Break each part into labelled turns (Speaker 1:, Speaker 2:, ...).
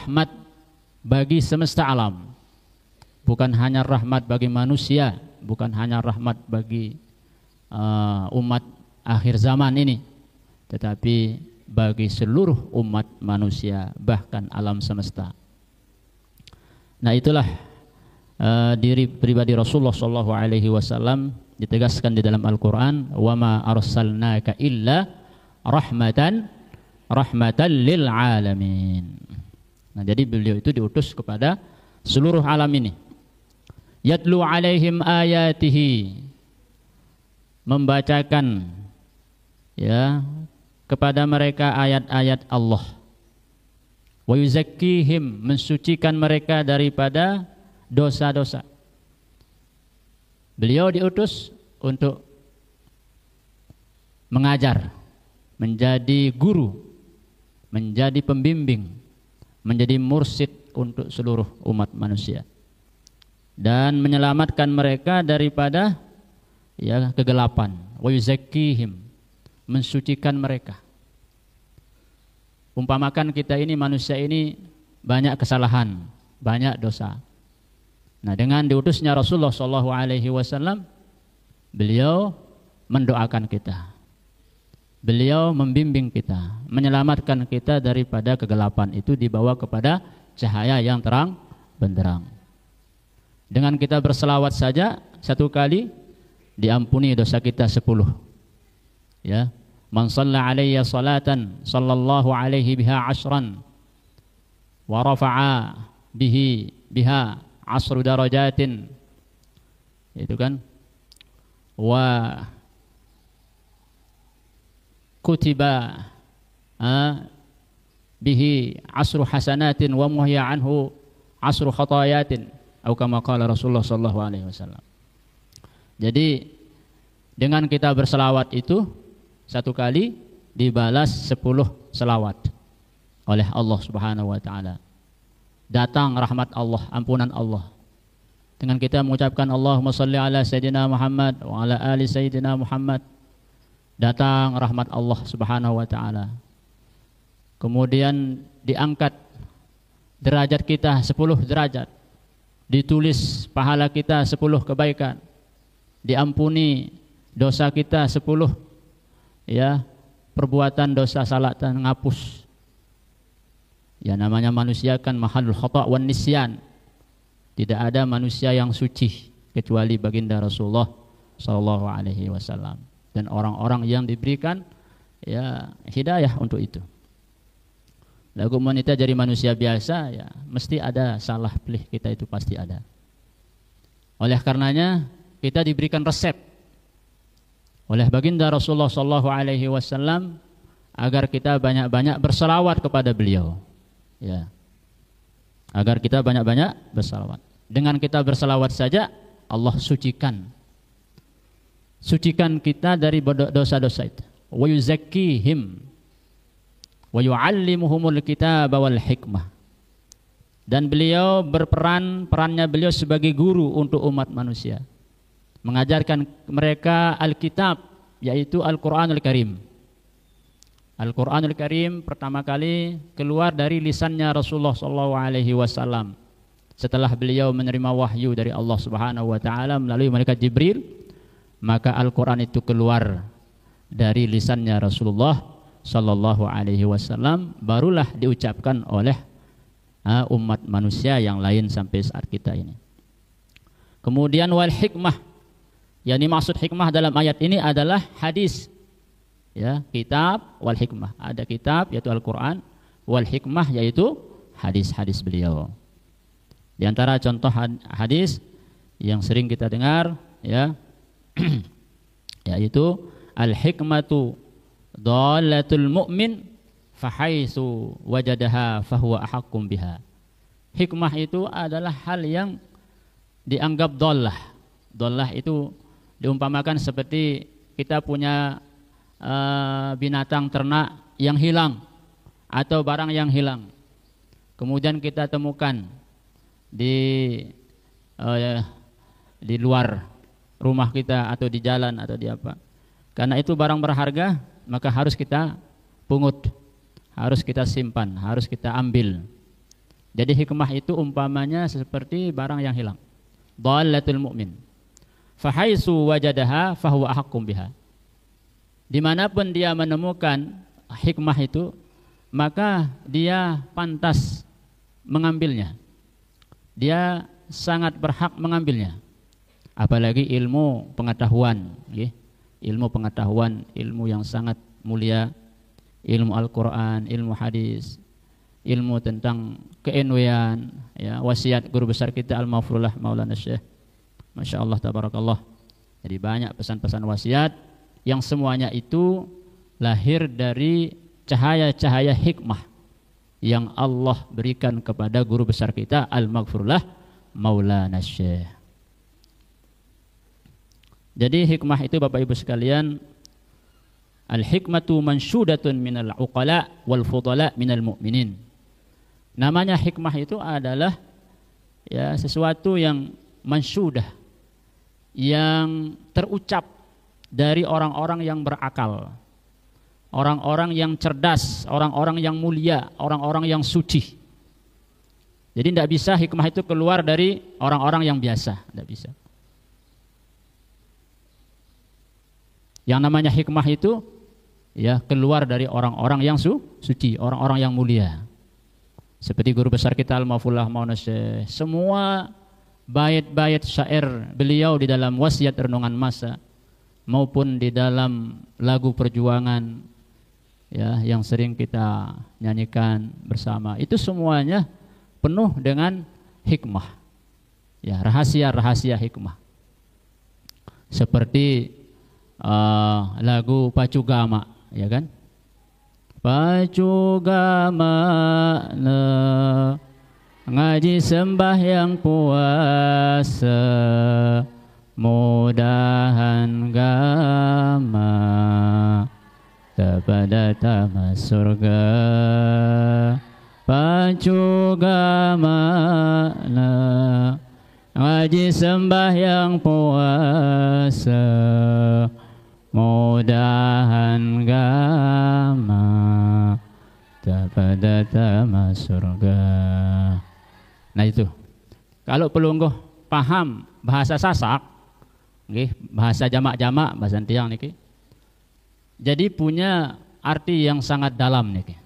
Speaker 1: rahmat bagi semesta alam. Bukan hanya rahmat bagi manusia, bukan hanya rahmat bagi umat akhir zaman ini, tetapi bagi seluruh umat manusia, bahkan alam semesta. Nah, itulah diri pribadi Rasulullah sallallahu alaihi wasallam ditegaskan di dalam Al-Qur'an, "Wa ma arsalnaka illa rahmatan lil alamin." Nah, jadi beliau itu diutus kepada seluruh alam ini. Yatlu alaihim ayatihi, membacakan ya kepada mereka ayat-ayat Allah. Wa yuzakkihim, mensucikan mereka daripada dosa-dosa. Beliau diutus untuk mengajar, menjadi guru, menjadi pembimbing, menjadi mursyid untuk seluruh umat manusia, dan menyelamatkan mereka daripada ya kegelapan. Wa yuzakkihim, mensucikan mereka. Umpamakan kita ini, manusia ini banyak kesalahan, banyak dosa. Nah, dengan diutusnya Rasulullah sallallahu alaihi wasallam, beliau mendoakan kita, beliau membimbing kita, menyelamatkan kita daripada kegelapan itu, dibawa kepada cahaya yang terang benderang. Dengan kita berselawat saja satu kali, diampuni dosa kita 10. Ya, man shalla alayya salatan sallallahu alaihi biha 10 wa rafa'a biha 10 darajatin, itu kan, wa kutiba bihi 10 hasanatin wa muhya anhu 10 khatayatin, atau kama qala Rasulullah sallallahu alaihi wasallam. Jadi dengan kita berselawat itu satu kali, dibalas 10 selawat oleh Allah Subhanahu wa taala. Datang rahmat Allah, ampunan Allah. Dengan kita mengucapkan Allahumma shalli ala sayyidina Muhammad wa ala ali sayyidina Muhammad, datang rahmat Allah Subhanahu wa taala. Kemudian diangkat derajat kita 10 derajat. Ditulis pahala kita 10 kebaikan. Diampuni dosa kita 10 ya perbuatan dosa, salatan, ngapus. Ya, namanya manusia kan mahalul khata' wan nisyan. Tidak ada manusia yang suci kecuali baginda Rasulullah sallallahu alaihi wasallam, dan orang-orang yang diberikan ya hidayah untuk itu. Lagu wanita jadi manusia biasa, ya mesti ada salah pilih kita, itu pasti ada. Oleh karenanya kita diberikan resep oleh baginda Rasulullah sallallahu alaihi wasallam agar kita banyak-banyak berselawat kepada beliau. Ya. Agar kita banyak-banyak berselawat. Dengan kita berselawat saja Allah sucikan kita dari dosa-dosa itu. Wa yuzakkihim wa yu'allimuhumul kitaba wal hikmah. Dan beliau perannya beliau sebagai guru untuk umat manusia, mengajarkan mereka Alkitab, yaitu Al-Quranul Karim. Al-Quranul Karim pertama kali keluar dari lisannya Rasulullah SAW setelah beliau menerima wahyu dari Allah Subhanahu wa taala melalui malaikat Jibril. Maka Al-Quran itu keluar dari lisannya Rasulullah SAW, barulah diucapkan oleh umat manusia yang lain sampai saat kita ini. Kemudian wal hikmah, yang dimaksud hikmah dalam ayat ini adalah hadis. Ya, kitab wal hikmah. Ada kitab yaitu Al-Quran, wal hikmah yaitu hadis-hadis beliau. Di antara contoh hadis yang sering kita dengar ya yaitu al-hikmatu dhalatul mu'min fahaitsu wajadaha fahuwa ahakkum biha. Hikmah itu adalah hal yang dianggap dhalah. Dhalah itu diumpamakan seperti kita punya binatang ternak yang hilang atau barang yang hilang, kemudian kita temukan di luar rumah kita atau di jalan atau di apa. Karena itu barang berharga, maka harus kita pungut, harus kita simpan, harus kita ambil. Jadi hikmah itu umpamanya seperti barang yang hilang. Dhalatul mu'min. Fahaisu wajadaha fahuwa ahakkum biha. Dimanapun dia menemukan hikmah itu, maka dia pantas mengambilnya. Dia sangat berhak mengambilnya. Apalagi ilmu pengetahuan, ilmu pengetahuan, ilmu yang sangat mulia, ilmu Al-Quran, ilmu hadis, ilmu tentang keenwean, ya, wasiat guru besar kita Al-Mafrullah Maulana Syekh. Masya Allah, tabarakallah. Jadi banyak pesan-pesan wasiat yang semuanya itu lahir dari cahaya-cahaya hikmah yang Allah berikan kepada guru besar kita Al-Maghfurullah Maulana Syekh. Jadi hikmah itu Bapak Ibu sekalian, al-hikmatu manshudatun minal uqala wal fudala minal mu'minin. Namanya hikmah itu adalah ya sesuatu yang manshudah, yang terucap dari orang-orang yang berakal, orang-orang yang cerdas, orang-orang yang mulia, orang-orang yang suci. Jadi tidak bisa hikmah itu keluar dari orang-orang yang biasa, tidak bisa. Yang namanya hikmah itu ya keluar dari orang-orang yang suci, orang-orang yang mulia. Seperti guru besar kita Al-Mafullah Maulana Syekh, semua bait-bait syair beliau di dalam wasiat renungan masa maupun di dalam lagu perjuangan ya yang sering kita nyanyikan bersama, itu semuanya penuh dengan hikmah. Ya, rahasia-rahasia hikmah. Seperti lagu Pacu Gama, ya kan? Pacu Gama ngaji sembahyang puasa, mudahan gama kepada tamas surga. Pacu gama ngaji sembahyang puasa, mudahan gama kepada tamas surga. Nah itu, kalau pelungguh paham bahasa Sasak, bahasa jamak-jamak, bahasa tiang niki, jadi punya arti yang sangat dalam niki.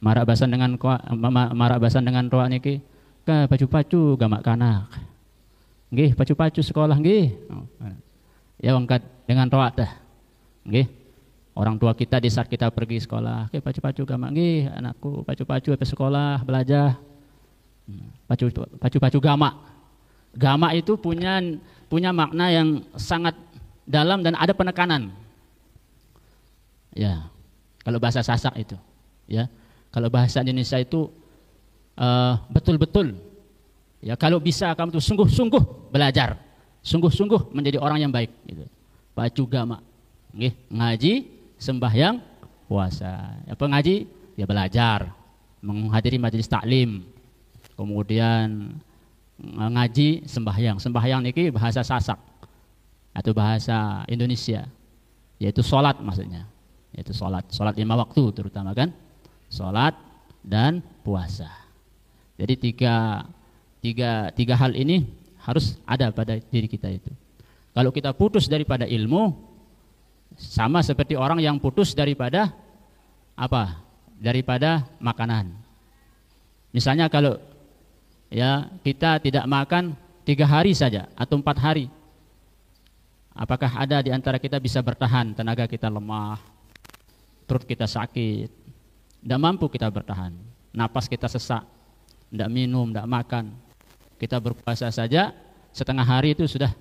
Speaker 1: Marak bahasan dengan roa niki, ka pacu-pacu gamak kanak, pacu-pacu sekolah ya angkat dengan roa teh, orang tua kita di saat kita pergi sekolah, pacu-pacu gamak, anakku pacu-pacu ke sekolah belajar, pacu-pacu gamak. Gamak itu punya makna yang sangat dalam dan ada penekanan. Ya, kalau bahasa Sasak itu, ya, kalau bahasa Indonesia itu betul-betul, ya, kalau bisa kamu tuh sungguh-sungguh belajar, sungguh-sungguh menjadi orang yang baik. Gitu. Pacu gamak, ngaji, sembahyang, puasa. Apa ngaji? Ya belajar, menghadiri majelis taklim, kemudian ngaji, sembahyang. Sembahyang niki bahasa Sasak atau bahasa Indonesia, yaitu sholat maksudnya, yaitu sholat 5 waktu terutama kan, sholat dan puasa. Jadi tiga hal ini harus ada pada diri kita itu. Kalau kita putus daripada ilmu, sama seperti orang yang putus daripada apa? Daripada makanan. Misalnya kalau ya kita tidak makan 3 hari saja atau 4 hari, apakah ada di antara kita bisa bertahan? Tenaga kita lemah, perut kita sakit, tidak mampu kita bertahan, napas kita sesak, tidak minum, tidak makan. Kita berpuasa saja setengah hari itu sudah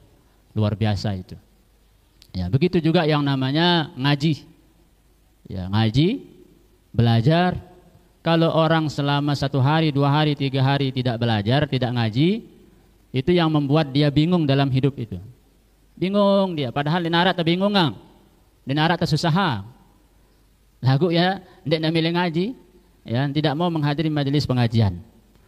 Speaker 1: luar biasa itu. Ya, begitu juga yang namanya ngaji. Ya, ngaji, belajar. Kalau orang selama 1 hari, 2 hari, 3 hari tidak belajar, tidak ngaji, itu yang membuat dia bingung dalam hidup itu. Bingung dia, padahal di narat bingung ngang. Di narat susah. Lagu ya, tidak milih ngaji, ya, tidak mau menghadiri majelis pengajian,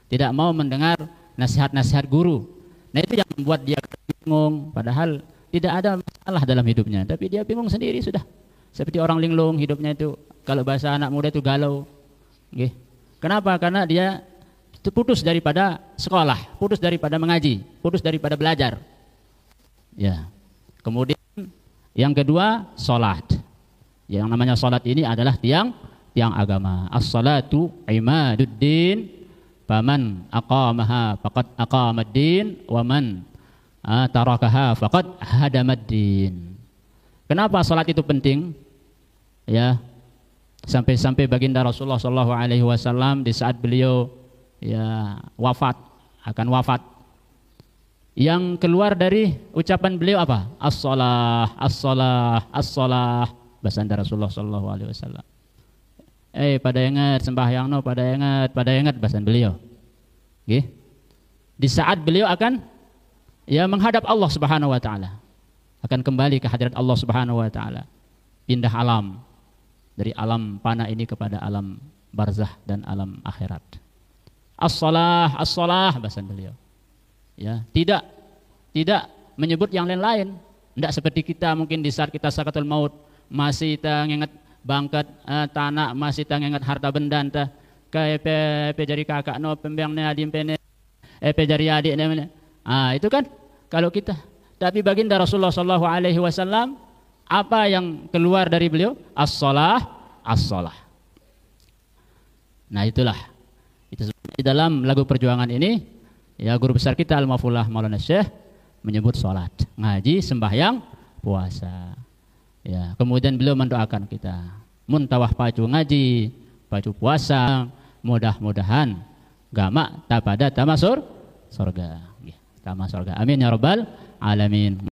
Speaker 1: tidak mau mendengar nasihat-nasihat guru. Nah itu yang membuat dia bingung, padahal tidak ada masalah dalam hidupnya, tapi dia bingung sendiri sudah. Seperti orang linglung hidupnya itu, kalau bahasa anak muda itu galau, Kenapa? Karena dia putus daripada sekolah, putus daripada mengaji, putus daripada belajar. Ya. Kemudian yang kedua, salat. Yang namanya salat ini adalah tiang agama. As-salatu imaduddin, faman aqamaha faqad aqamad-din, wa man tarakaha faqad hadamad-din. Kenapa salat itu penting? Ya. Sampai-sampai baginda Rasulullah sallallahu alaihi wasallam di saat beliau akan wafat, yang keluar dari ucapan beliau apa? As-salah, as-salah, as-salah. Bahasa Rasulullah sallallahu alaihi wasallam. Pada ingat sembahyang no, pada ingat bahasa beliau. Okay. Di saat beliau akan menghadap Allah Subhanahu wa taala, akan kembali ke hadirat Allah Subhanahu wa taala, pindah alam dari alam fana ini kepada alam barzah dan alam akhirat. As-salah, as-salah bahasa beliau. Ya, tidak menyebut yang lain-lain. Tidak seperti kita mungkin di saat kita sakaratul maut masih kita ngingat bangkat tanah, masih kita ngingat harta benda entah kayak jari kakak no pembang ne adim pene jari adik ne. Itu kan kalau kita. Tapi baginda Rasulullah sallallahu alaihi wasallam, apa yang keluar dari beliau? As-salah, as-salah. Nah, itulah. Itu di dalam lagu perjuangan ini, guru besar kita Al-Mafullah Maulana Syekh menyebut salat, ngaji, sembahyang, puasa. Ya, kemudian beliau mendoakan kita, muntawah pacu ngaji, pacu puasa, mudah-mudahan gama tapada tamasur surga. Tamas surga. Amin ya rabbal alamin.